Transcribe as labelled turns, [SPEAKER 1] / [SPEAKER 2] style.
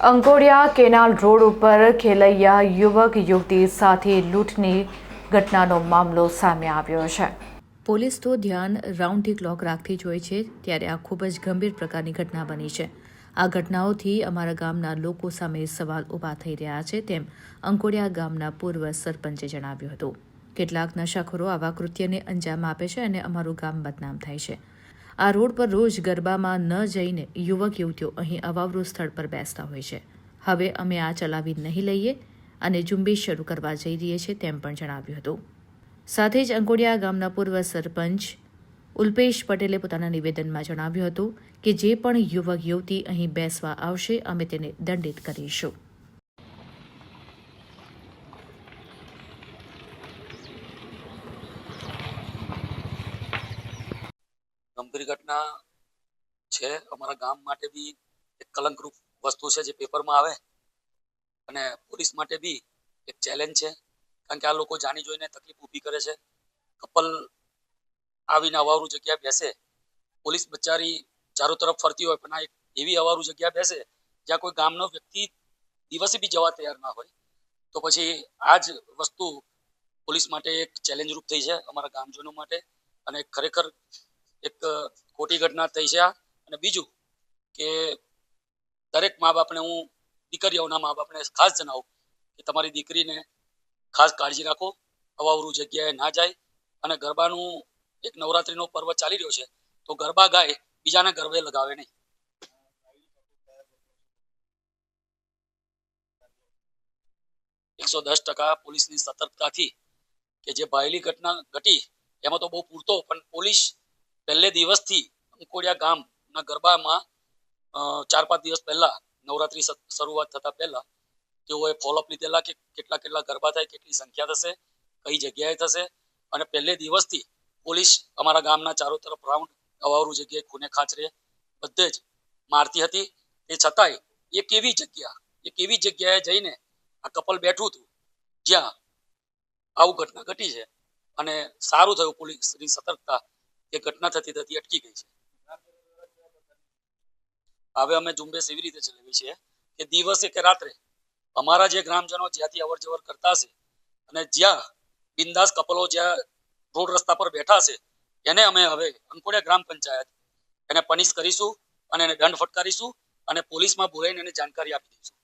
[SPEAKER 1] Ankodiya canal road ઉપર ખેલૈયા યુવક યુવતી સાથે લૂંટની ઘટનાનો મામલો સામે આવ્યો છે। પોલીસ તો ધ્યાન રાઉન્ડ ધી ક્લોક રાખતી જ હોય છે, ત્યારે આ ખૂબ જ ગંભીર પ્રકારની ઘટના બની છે। આ ઘટનાઓથી અમારા ગામના લોકો સામે સવાલ ઊભા થઈ રહ્યા છે, તેમ અંકોડિયા ગામના પૂર્વ સરપંચે જણાવ્યું હતું। કેટલાક નશાખોરો આવા કૃત્યને અંજામ આપે છે અને અમારું ગામ બદનામ થાય છે। આ રોડ પર રોજ ગરબામાં ન જઈને યુવક યુવતીઓ અહીં અવાવરું સ્થળ પર બેસતા હોય છે। હવે અમે આ ચલાવી નહીં લઈએ અને ઝુંબેશ શરૂ કરવા જઈ રહીએ છીએ, તેમ પણ જણાવ્યું હતું। સાથે જ અંકોડિયા ગામના પૂર્વ સરપંચ ઉલ્પેશ પટેલે પોતાના નિવેદનમાં જણાવ્યું હતું કે જે પણ યુવક યુવતી અહીં બેસવા આવશે, અમે તેને દંડિત કરીશું।
[SPEAKER 2] ગંભીર ઘટના છે। અમારા ગામ માટે બી એક કલંકરૂપ વસ્તુ છે જે પેપરમાં આવે, અને પોલીસ માટે બી એક ચેલેન્જ છે, કારણ કે આ લોકો જાણી જોઈને તકલીફ ઊભી કરે છે। કપલ આવીને અવારું જગ્યા બેસે, પોલીસ બચારી ચારો તરફ ફરતી હોય, પણ આ એક એવી અવારું જગ્યા બેસે જ્યાં કોઈ ગામનો વ્યક્તિ દિવસે બી જવા તૈયાર ના હોય, તો પછી આ જ વસ્તુ પોલીસ માટે એક ચેલેન્જ રૂપ થઈ છે અમારા ગામજનો માટે, અને ખરેખર એક ખોટી ઘટના થઈ છે। અને બીજું કે દરેક મા બાપને હું દીકરીઓના મા બાપને ખાસ જણાવું કે તમારી દીકરીને ખાસ કાળજી રાખો, અવાવરું જગ્યાએ ના જાય, અને ગરબાનું એક નવરાત્રીનો પર્વ ચાલી રહ્યો છે, તો ગરબા ગાય, બીજાને ગરબે લગાવે નહીં। 110% પોલીસની સતર્કતાથી કે જે ભાયલી ઘટના ઘટી એમાં તો બહુ પૂરતો, પણ પોલીસ પહેલે દિવસથી અંકોડિયા ગામના ગરબામાં 4-5 દિવસ પહેલા નવરાત્રી શરૂઆત થતા પહેલા તેઓએ ફોલોઅપ લીધેલા કે કેટલા ગરબા થાય, કેટલી સંખ્યા થશે, કઈ જગ્યાએ થશે, અને પહેલે દિવસથી પોલીસ અમારા ગામના ચારો તરફ રાઉન્ડ અવાવરું જગ્યાએ ખૂને ખાચરે બધે જ મારતી હતી। એ છતાંય એક એવી જગ્યાએ જઈને આ કપલ બેઠું હતું જ્યાં આવું ઘટના ઘટી છે, અને સારું થયું પોલીસની સતર્કતા એ ઘટના થતી અટકી ગઈ છે। હવે અમે ઝુંબેશ એવી રીતે ચલાવી છે કે દિવસે કે રાત્રે અમારા જે ગ્રામજનો જ્યાંથી અવર જવર કરતા હશે, અને જ્યાં બિંદાસ કપલો જ્યાં રોડ રસ્તા પર બેઠા છે, એને અમે હવે અંકોડિયા ગ્રામ પંચાયત એને પનિશ કરીશું અને એને દંડ ફટકારીશું, અને પોલીસમાં બોલાવીને એને જાણકારી આપી દઈશું।